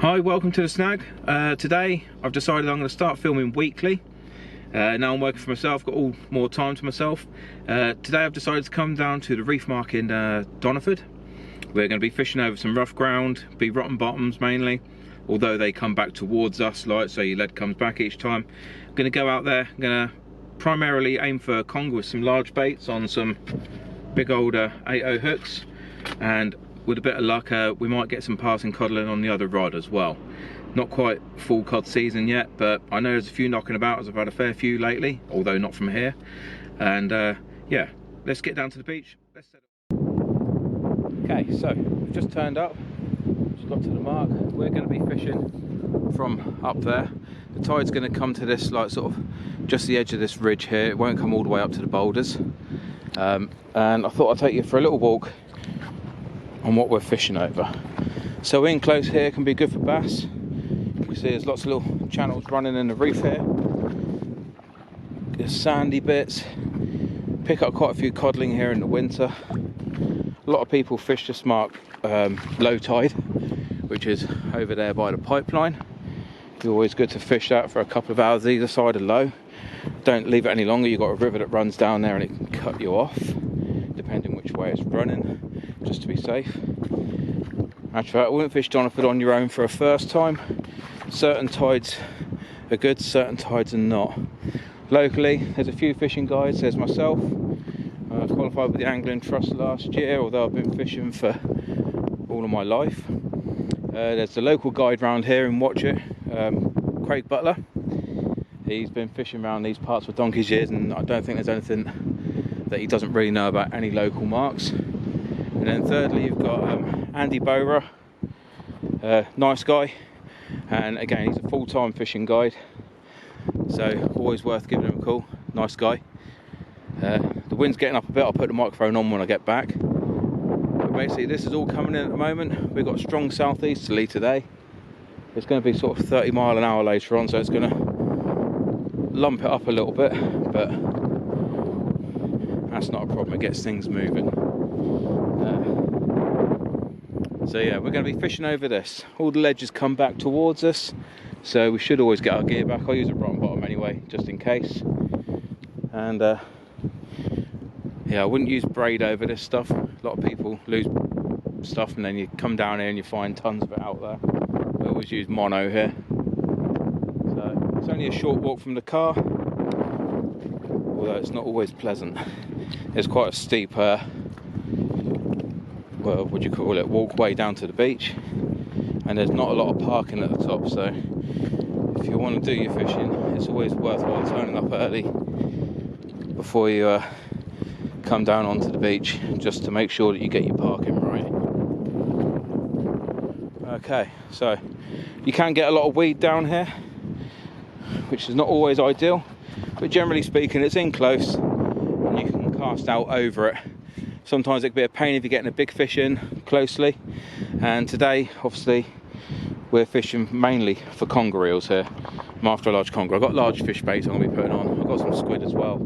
Hi, welcome to the Snag. Today I've decided I'm going to start filming weekly. Now I'm working for myself, got all more time to myself. Today I've decided to come down to the reef mark in Doniford. We're going to be fishing over some rough ground, be rotten bottoms mainly, although they come back towards us, like so your lead comes back each time. I'm going to go out there, I'm going to primarily aim for conger with some large baits on some big old 8/0 hooks, and with a bit of luck we might get some passing codling on the other rod as well. Not quite full cod season yet, but I know there's a few knocking about, as I've had a fair few lately, although not from here. And yeah, let's get down to the beach. Let's set up. Okay, so we've just turned up, just got to the mark. We're going to be fishing from up there. The tide's going to come to this, like sort of just the edge of this ridge here. It won't come all the way up to the boulders. And I thought I'd take you for a little walk on what we're fishing over. So in close here can be good for bass. You can see there's lots of little channels running in the reef here. There's sandy bits. Pick up quite a few codling here in the winter. A lot of people fish this mark low tide, which is over there by the pipeline. It's always good to fish that for a couple of hours either side of low. Don't leave it any longer. You've got a river that runs down there and it can cut you off, depending which way it's running, just to be safe. Actually, I wouldn't fish Doniford on your own for a first time. Certain tides are good, certain tides are not. Locally, there's a few fishing guides. There's myself. I qualified with the Angling Trust last year, although I've been fishing for all of my life. There's the local guide round here in Watchet, Craig Butler. He's been fishing around these parts for donkey's years, and I don't think there's anything that he doesn't really know about any local marks. And then thirdly, you've got Andy Bowra, nice guy, and again he's a full-time fishing guide, so always worth giving him a call. Nice guy. The wind's getting up a bit. I'll put the microphone on when I get back. But basically this is all coming in at the moment. We've got strong southeasterly today. It's going to be sort of 30 mile an hour later on, so it's going to lump it up a little bit, but that's not a problem. It gets things moving. So yeah, we're going to be fishing over this. All the ledges come back towards us, so we should always get our gear back. I'll use a rotten bottom anyway, just in case. And yeah, I wouldn't use braid over this stuff. A lot of people lose stuff and then you come down here and you find tons of it out there. I always use mono here. So it's only a short walk from the car, although it's not always pleasant. There's quite a steep well, what do you call it, walkway down to the beach, and there's not a lot of parking at the top, so if you want to do your fishing, it's always worthwhile turning up early before you come down onto the beach, just to make sure that you get your parking right. Okay, so you can get a lot of weed down here, which is not always ideal, but generally speaking it's in close and you can cast out over it. Sometimes it can be a pain if you're getting a big fish in closely, and today obviously we're fishing mainly for conger eels here. I'm after a large conger. I've got large fish baits I'm going to be putting on. I've got some squid as well,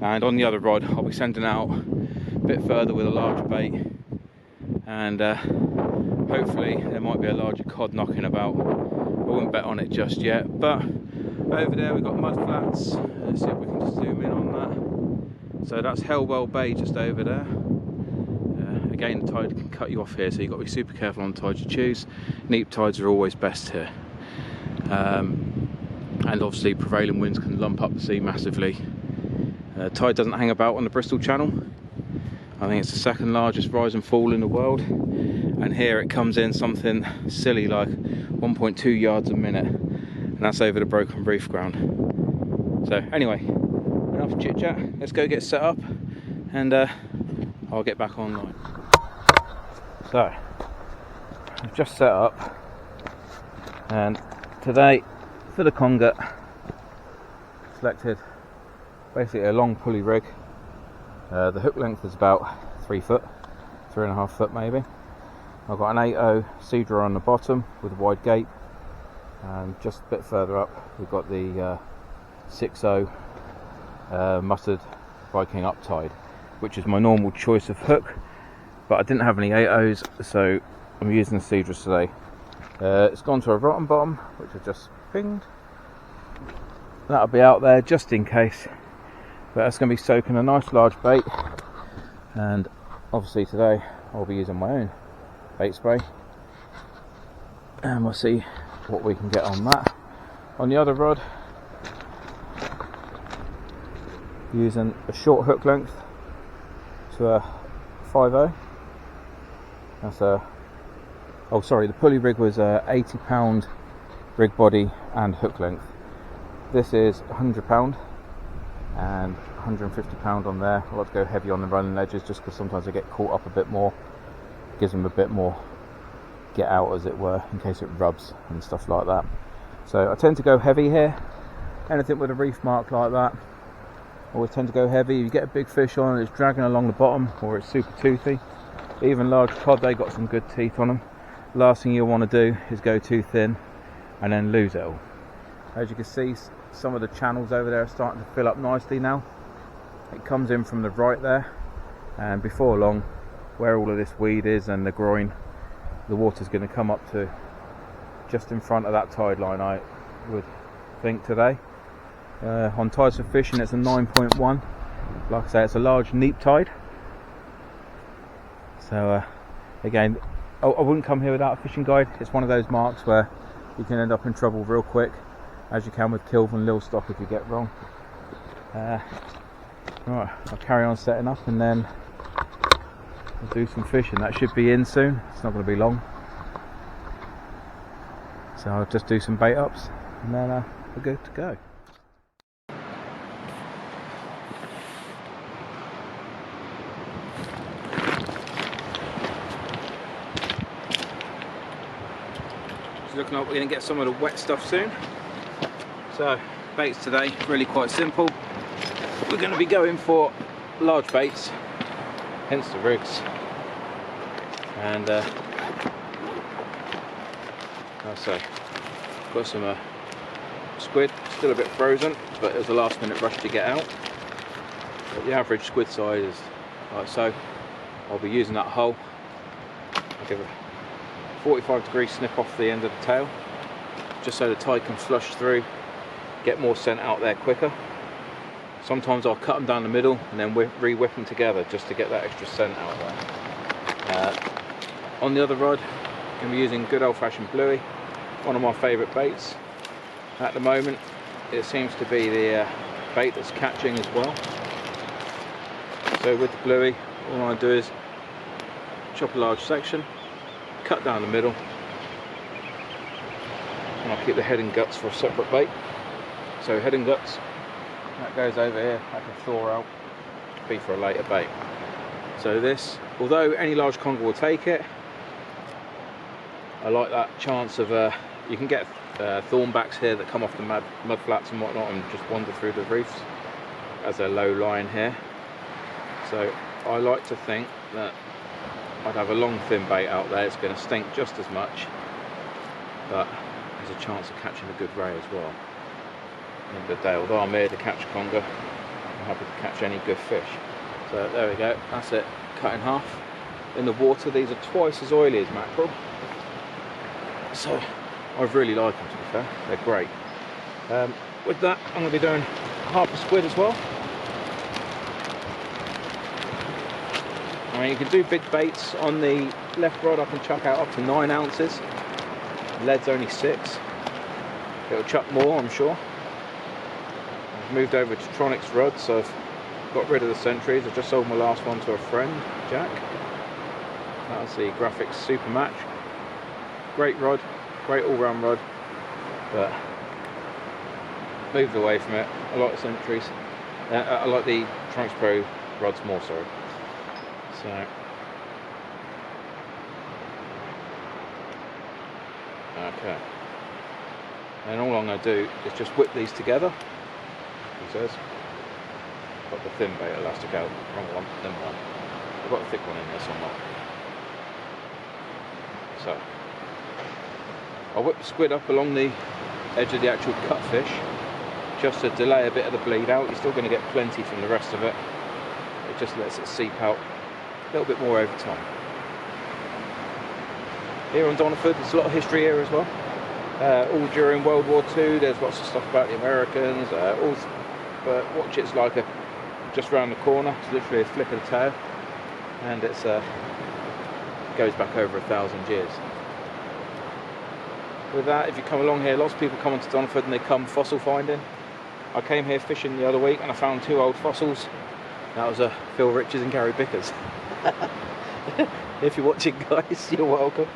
and on the other rod I'll be sending out a bit further with a larger bait, and hopefully there might be a larger cod knocking about. I wouldn't bet on it just yet, but over there we've got mud flats. Let's see if we can just zoom in on that. So that's Hellwell Bay just over there. Again, the tide can cut you off here, so you've got to be super careful on the tides you choose. Neap tides are always best here. And obviously prevailing winds can lump up the sea massively. Tide doesn't hang about on the Bristol Channel. I think it's the second largest rise and fall in the world. And here it comes in something silly like 1.2 yards a minute. And that's over the broken reef ground. So anyway, enough chit chat, let's go get set up and I'll get back online. So I've just set up, and today for the conger selected basically a long pulley rig. The hook length is about 3 foot, 3.5 foot maybe. I've got an 8/0 cedar on the bottom with a wide gape, and just a bit further up we've got the 6/0 mustard Viking uptide, which is my normal choice of hook, but I didn't have any 8/0s, so I'm using the Cedrus today. It's gone to a rotten bottom, which I just pinged. That'll be out there just in case, but that's going to be soaking a nice large bait. And obviously today I'll be using my own bait spray, and we'll see what we can get on that. On the other rod, using a short hook length to a 5/0. That's a, oh sorry, the pulley rig was a 80-pound rig body and hook length. This is 100-pound and 150-pound on there. I like to go heavy on the running edges just because sometimes they get caught up a bit more. Gives them a bit more get out, as it were, in case it rubs and stuff like that. So I tend to go heavy here. Anything with a reef mark like that, always tend to go heavy. You get a big fish on, it's dragging along the bottom, or it's super toothy. Even large cod, they got some good teeth on them. Last thing you'll want to do is go too thin and then lose it all. As you can see, some of the channels over there are starting to fill up nicely now. It comes in from the right there, and before long, where all of this weed is and the groin, the water's going to come up to just in front of that tide line, I would think today. On tides for fishing, it's a 9.1. Like I say, it's a large neap tide. So again, I wouldn't come here without a fishing guide. It's one of those marks where you can end up in trouble real quick, as you can with kilv and lil stock if you get wrong. Right, I'll carry on setting up and then we'll do some fishing. That should be in soon. It's not going to be long. So I'll just do some bait ups and then we're good to go. It's looking like we're going to get some of the wet stuff soon. So baits today, really quite simple. We're going to be going for large baits, hence the rigs. And I'll say, got some squid, still a bit frozen, but it was a last minute rush to get out. But the average squid size is like so. I'll be using that hull. I'll give a 45-degree snip off the end of the tail, just so the tide can flush through, get more scent out there quicker. Sometimes I'll cut them down the middle and then re-whip them together just to get that extra scent out there. On the other rod, I'm going to be using good old-fashioned bluey, one of my favourite baits. At the moment, it seems to be the bait that's catching as well. So with the bluey, all I do is chop a large section, cut down the middle, and I'll keep the head and guts for a separate bait. So head and guts, that goes over here, that can thaw out, be for a later bait. So this, although any large conger will take it, I like that chance of, you can get thornbacks here that come off the mud flats and whatnot and just wander through the reefs as a low line here. So I like to think that I'd have a long thin bait out there. It's going to stink just as much, but there's a chance of catching a good ray as well. End of the day, although I'm here to catch conger, I'm happy to catch any good fish. So there we go, that's it, cut in half. In the water, these are twice as oily as mackerel, so I really like them, to be fair, they're great. With that, I'm going to be doing half a squid as well. I mean, you can do big baits. On the left rod I can chuck out up to 9 ounces, lead's only 6, it'll chuck more I'm sure. Moved over to Tronic's rod, so I've got rid of the Sentries. I've just sold my last one to a friend, Jack. That's the Graphics Super Match. Great rod, great all-round rod, but moved away from it. I like the Sentries. I like the Tronic's Pro rods more, sorry. So okay, and all I'm going to do is just whip these together. He says, got the thin bait elastic out, wrong one, thin one. I've got a thick one in there somewhere. So I'll whip the squid up along the edge of the actual cut fish, just to delay a bit of the bleed out. You're still going to get plenty from the rest of it. It just lets it seep out a little bit more over time. here on Doniford. There's a lot of history here as well. All during World War II. There's lots of stuff about the Americans. But watch, it's like just round the corner. It's literally a flick of the tail, and it goes back over 1,000 years. With that, if you come along here, lots of people come onto Doniford and they come fossil finding. I came here fishing the other week and I found 2 old fossils. That was Phil Riches and Gary Bickers. If you're watching, guys, you're welcome.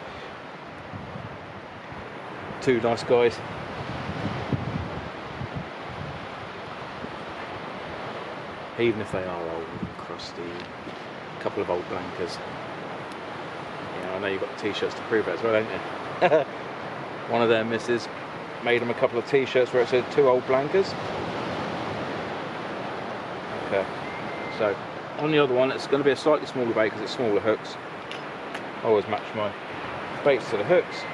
2 nice guys. Even if they are old and crusty, a couple of old blankers. Yeah, I know you've got the t-shirts to prove it as well, ain't you? One of their missus made them a couple of t-shirts where it said 2 old blankers. Okay, so on the other one it's going to be a slightly smaller bait because it's smaller hooks. I always match my baits to the hooks.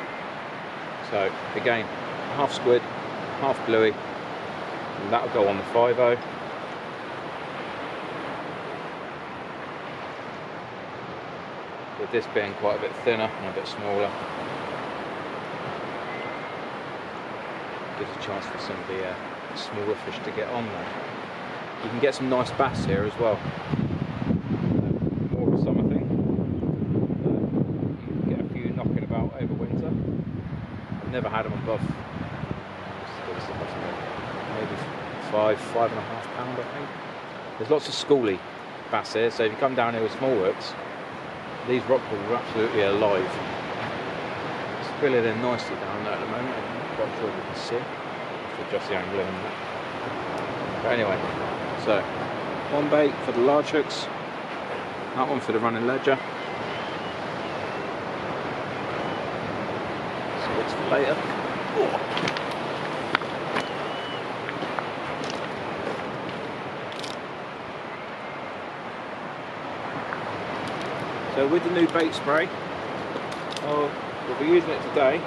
So again, half squid, half bluey, and that'll go on the 5-0. With this being quite a bit thinner and a bit smaller, gives a chance for some of the smaller fish to get on there. You can get some nice bass here as well. More of a summer thing. You can get a few knocking about over winter. I've never had them above maybe 5.5 pound, I think. There's lots of schoolie bass here, so if you come down here with small hooks, these rock pools are absolutely alive. It's filling in nicely down there at the moment. I'm not quite sure if you can see. Just adjust the angle in that. But anyway, so one bait for the large hooks, that one for the running ledger. So it's for later. So with the new bait spray, we'll be using it today,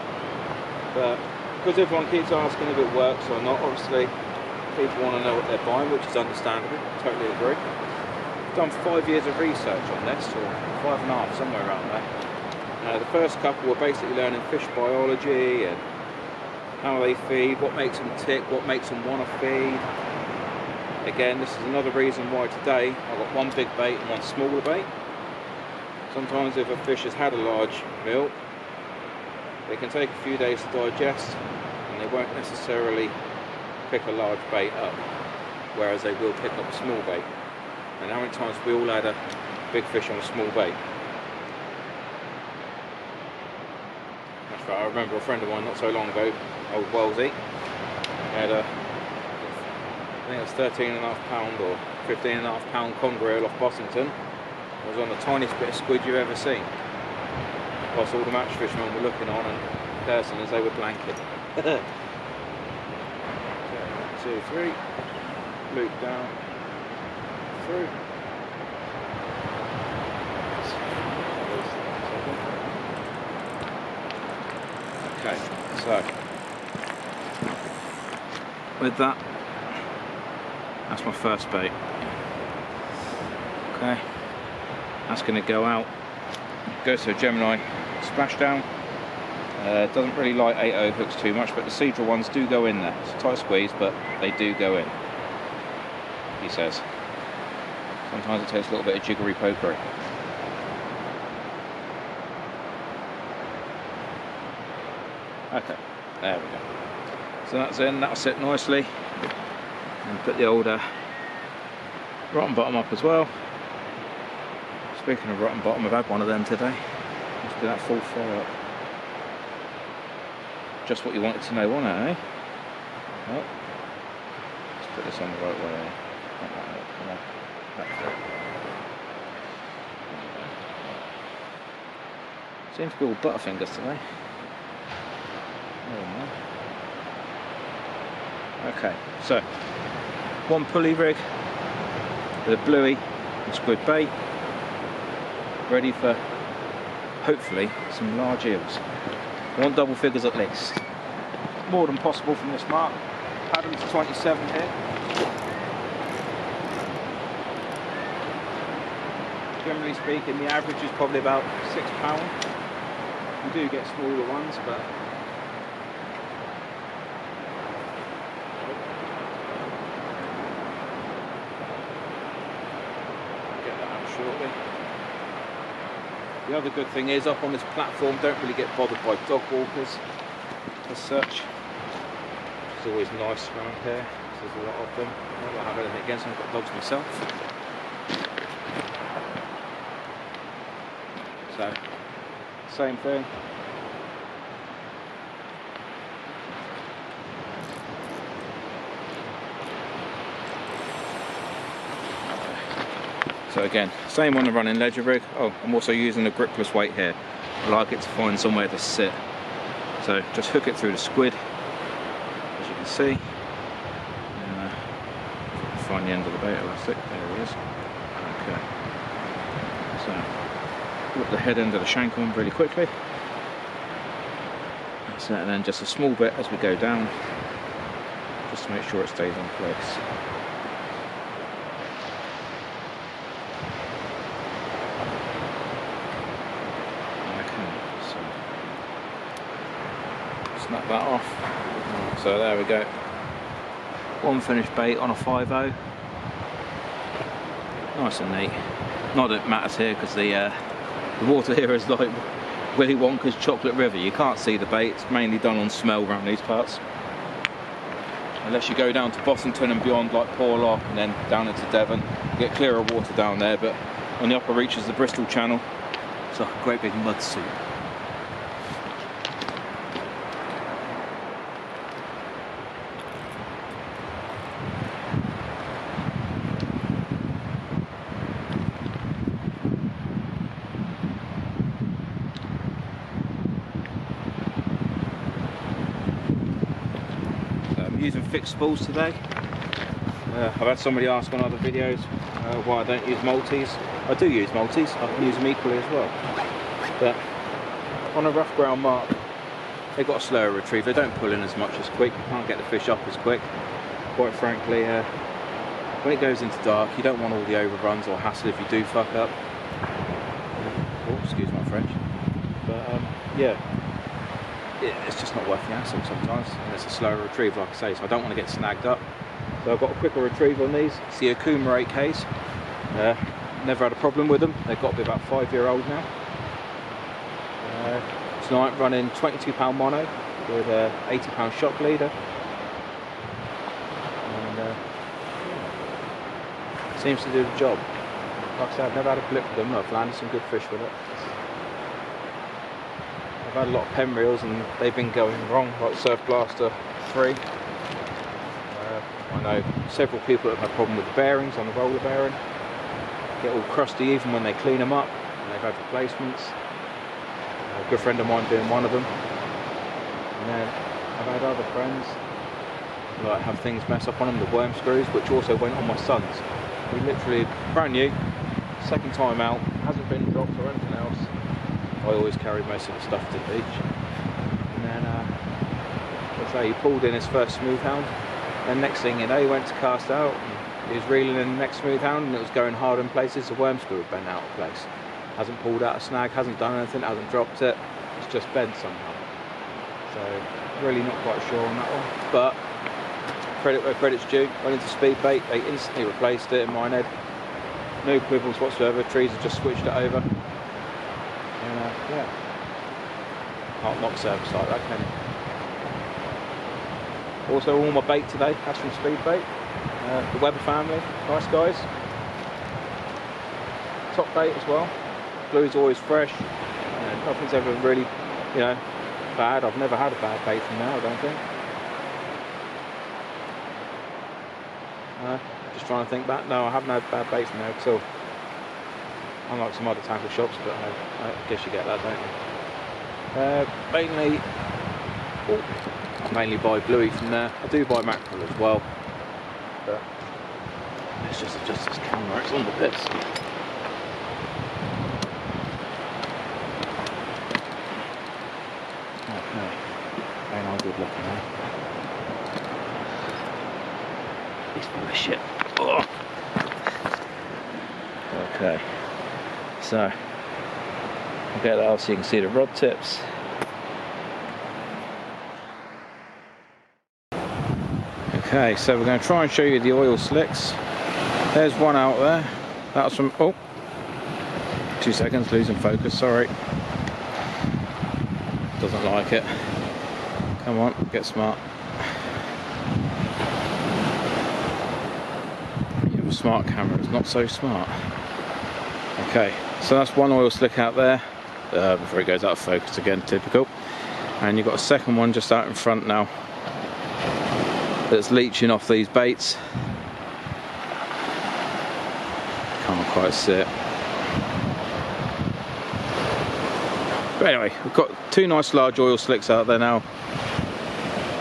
but because everyone keeps asking if it works or not, obviously people want to know what they're buying, which is understandable, totally agree. I've done 5 years of research on this, or 5.5, somewhere around there. The first couple were basically learning fish biology and how they feed, what makes them tick, what makes them want to feed. Again, this is another reason why today I've got one big bait and one smaller bait. Sometimes if a fish has had a large meal, they can take a few days to digest and they won't necessarily pick a large bait up, whereas they will pick up a small bait. And how many times have we all had a big fish on a small bait? That's right, I remember a friend of mine not so long ago, old Wellsy, had a, I think it was 13.5 pound or 15.5 pound conger off Bossington. It was on the tiniest bit of squid you've ever seen. Whilst all the match fishermen were looking on and cursing as they were blanket. 2, 3, loop down, through. Okay, so with that, that's my first bait. Okay, that's going to go out. Goes to a Gemini splashdown. Doesn't really like 8.0 hooks too much, but the Cedral ones do go in there. It's a tight squeeze, but they do go in, he says. Sometimes it takes a little bit of jiggery pokery. Okay, there we go. So that's in, that'll sit nicely. And put the old rotten bottom up as well. Speaking of rotten bottom, I've had one of them today. Must be that full fire up. Just what you wanted to know, wasn't it, eh? Well, let's put this on the right way. Not that way, come on. That's it. Seems to be all butterfingers today. Okay, so one pulley rig with a bluey and squid bait, ready for hopefully some large eels. I want double figures at least. More than possible from this mark. Had them to 27 here. Generally speaking, the average is probably about £6. You do get smaller ones, but I'll get that out shortly. The other good thing is, up on this platform, don't really get bothered by dog walkers as such. It's always nice around here. There's a lot of them. I don't have anything against them. I've got dogs myself. So, same thing. So again, same on the running ledger rig. Oh, I'm also using a gripless weight here. I like it to find somewhere to sit. So just hook it through the squid, as you can see. And, find the end of the bait elastic. There he is. Okay. So put the head end of the shank on really quickly. That's it, and then just a small bit as we go down, just to make sure it stays in place. Snap that off. So there we go. One finished bait on a 5.0. Nice and neat. Not that it matters here because the water here is like Willy Wonka's chocolate river. You can't see the bait. It's mainly done on smell around these parts. Unless you go down to Bossington and beyond, like Porlock, and then down into Devon, you get clearer water down there. But on the upper reaches of the Bristol Channel, it's like a great big mud soup. Using fixed spools today. I've had somebody ask on other videos why I don't use multis. I do use multis, I can use them equally as well. But on a rough ground mark, they've got a slower retrieve. They don't pull in as much as quick. You can't get the fish up as quick. Quite frankly, when it goes into dark, you don't want all the overruns or hassle if you do fuck up. Oh, excuse my French. But yeah. It's just not worth the hassle sometimes, and it's a slower retrieve, like I say, so I don't want to get snagged up. So I've got a quicker retrieve on these. It's the Okuma 8Ks. Never had a problem with them. They've got to be about 5-year-old now. Tonight running 22-pound mono with a 80-pound shock leader. And seems to do the job. Like I said, I've never had a blip with them. I've landed some good fish with it. I've had a lot of pen reels and they've been going wrong, like Surf Blaster 3. I know several people that have had a problem with the bearings on the roller bearing. Get all crusty even when they clean them up, and they've had replacements. A good friend of mine being one of them. And then I've had other friends like have things mess up on them, the worm screws, which also went on my son's. We literally, brand new, second time out, hasn't been dropped or anything else. I always carry most of the stuff to the beach. And then, let's say he pulled in his first smooth hound. Then next thing you know, he went to cast out. And he was reeling in the next smooth hound, and it was going hard in places. The worm screw had bent out of place. Hasn't pulled out a snag, hasn't done anything, hasn't dropped it. It's just bent somehow. So really not quite sure on that one. But credit where credit's due. Went into speed bait. They instantly replaced it in mine head. No quibbles whatsoever. Trees have just switched it over. Yeah, can't knock service like that, can you? Also, all my bait today, that's from Speed Bait. The Weber family, nice guys. Top bait as well. Blue's always fresh. Nothing's ever really, bad. I've never had a bad bait from now, I don't think. Just trying to think back. No, I haven't had bad baits from there at all. Unlike some other tackle shops, but I guess you get that, don't you? I mainly buy bluey from there. I do buy mackerel as well, but let's just adjust this camera. It's on the bits. Okay, very nice, good looking now. He's full of shit. Oh. Okay. So, Get that off so you can see the rod tips. Okay, so we're going to try and show you the oil slicks. There's one out there. That's from, oh, 2 seconds, losing focus, sorry. Doesn't like it. Come on, get smart. You have a smart camera, it's not so smart. Okay, so that's one oil slick out there. Before it goes out of focus again, typical. And you've got a second one just out in front now that's leaching off these baits. Can't quite see it. But anyway, we've got 2 nice large oil slicks out there now.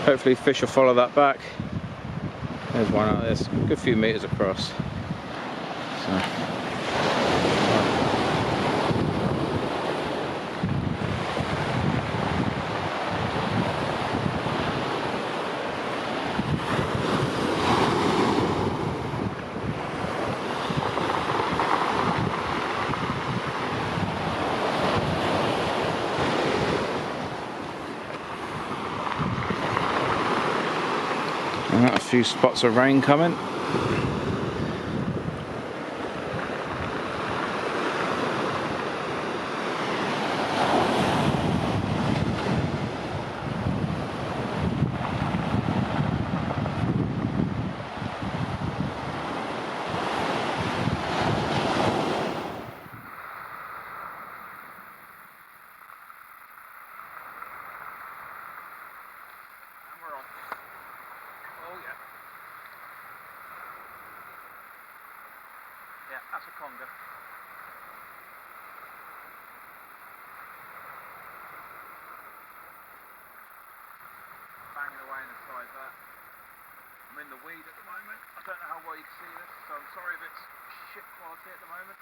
Hopefully fish will follow that back. There's one out there, it's a good few meters across. So. A few spots of rain coming. Yeah, that's a Conger. Banging away inside that. I'm in the weed at the moment. I don't know how well you can see this, so I'm sorry if it's shit quality at the moment.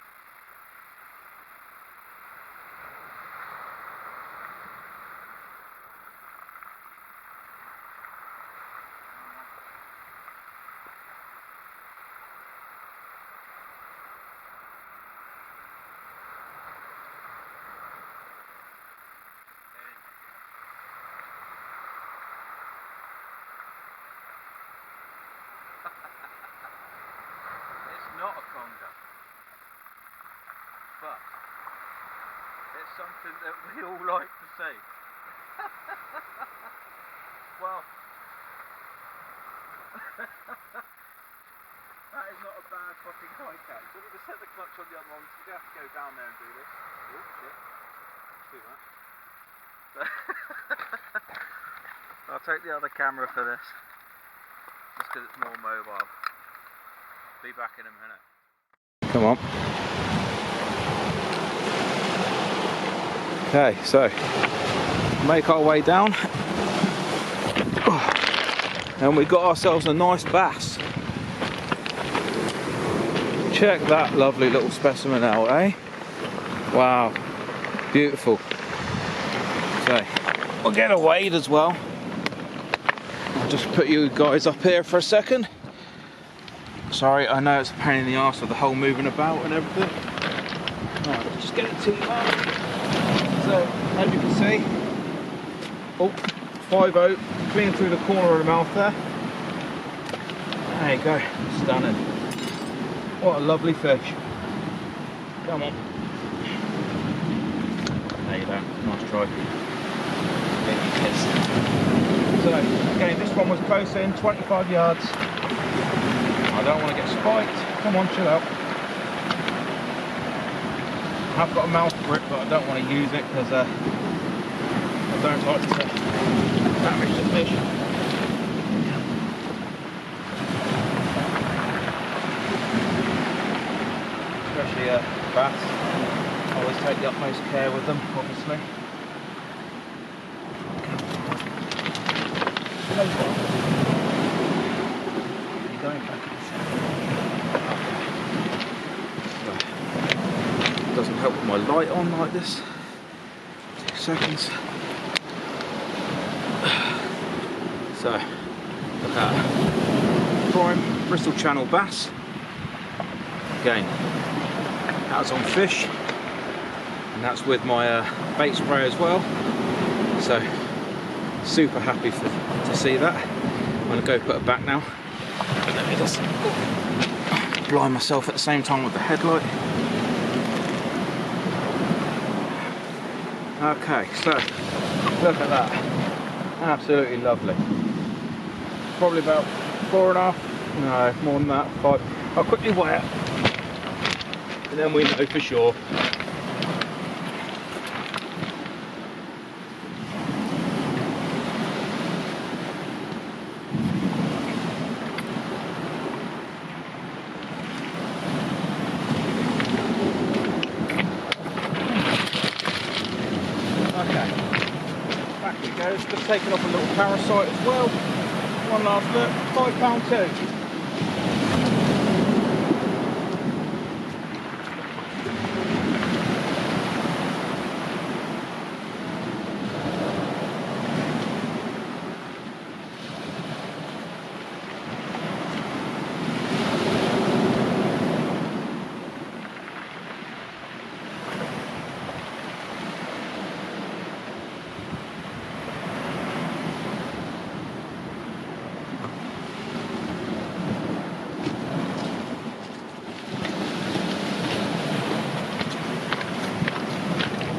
It's not a Conger, but it's something that we all like to see. Well, that is not a bad fucking high catch. Let me just set the clutch on the other one. We're going to have to go down there and do this. Oh shit, too much. I'll take the other camera for this, just because it's more mobile. Be back in a minute. Come on. Okay, so make our way down. And we got ourselves a nice bass. Check that lovely little specimen out, eh? Wow, beautiful. So we'll get a wade as well. I'll just put you guys up here for a second. Sorry, I know it's a pain in the arse with the whole moving about and everything. Right, let's just get the team up. So, as you can see, oh, 5-0, clean through the corner of the mouth there. There you go, stunning. What a lovely fish. Come on. There you go, nice try. Baby kiss. So, again, this one was close in, 25 yards. I don't want to get spiked. Come on, chill out. I've got a mouth grip, but I don't want to use it because I don't like to damage the fish. Especially bass. I always take the utmost care with them, obviously. You're going back. Doesn't help with my light on like this. 2 seconds. So, look at that. Prime Bristol Channel bass. Again, that was on fish. And that's with my bait spray as well. So super happy to see that. I'm going to go put it back now. And let me just blind myself at the same time with the headlight. Okay, so look at that. Absolutely lovely. Probably about 4.5, no, more than that, 5. I'll quickly weigh it, and then we know for sure. Okay, back it goes. Just taking off a little parasite as well. One last look, £5.2.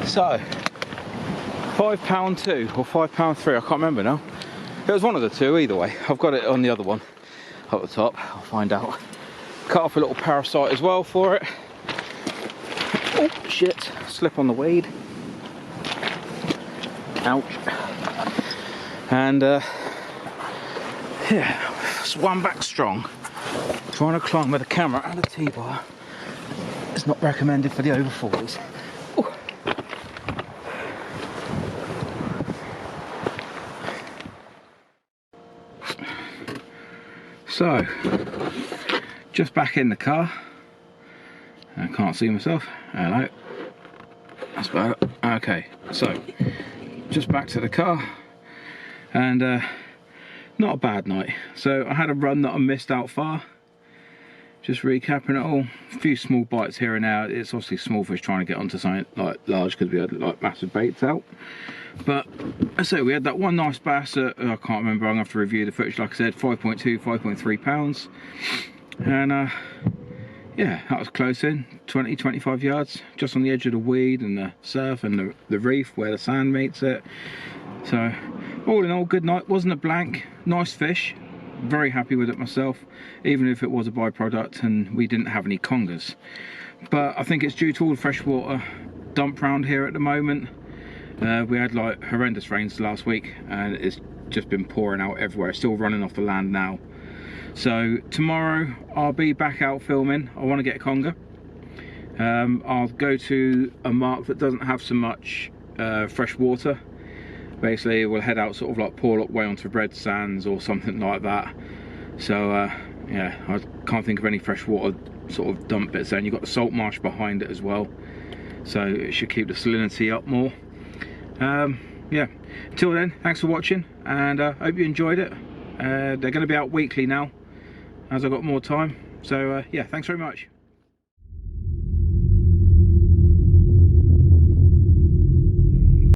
So, £5.2 or £5.3, I can't remember now. It was one of the two, either way. I've got it on the other one up the top. I'll find out. Cut off a little parasite as well for it. Oh shit! Slip on the weed. Ouch. And yeah, swam back strong. Trying to climb with a camera and a T-bar. It's not recommended for the over 40s. So, just back in the car. I can't see myself. Hello. That's better. Okay, so just back to the car, and not a bad night. So I had a run that I missed out far. Just recapping it all. A few small bites here and there. It's obviously small fish trying to get onto something like large because we had like massive baits out. But so we had that one nice bass at, I can't remember, I'm going to have to review the footage, like I said, 5.2, 5.3 pounds. And yeah, that was close in, 20, 25 yards, just on the edge of the weed and the surf and the reef where the sand meets it. So all in all, good night. Wasn't a blank, nice fish. Very happy with it myself, even if it was a byproduct and we didn't have any congers. But I think it's due to all the freshwater dump round here at the moment. We had like horrendous rains last week and it's just been pouring out everywhere. It's still running off the land now. So tomorrow I'll be back out filming. I want to get a conger. I'll go to a mark that doesn't have so much fresh water. Basically we'll head out sort of like Porlock way onto red sands or something like that. So yeah, I can't think of any freshwater sort of dump bits there. And you've got the salt marsh behind it as well, so it should keep the salinity up more. Yeah, until then, thanks for watching, and hope you enjoyed it. They're going to be out weekly now as I've got more time, so yeah, thanks very much.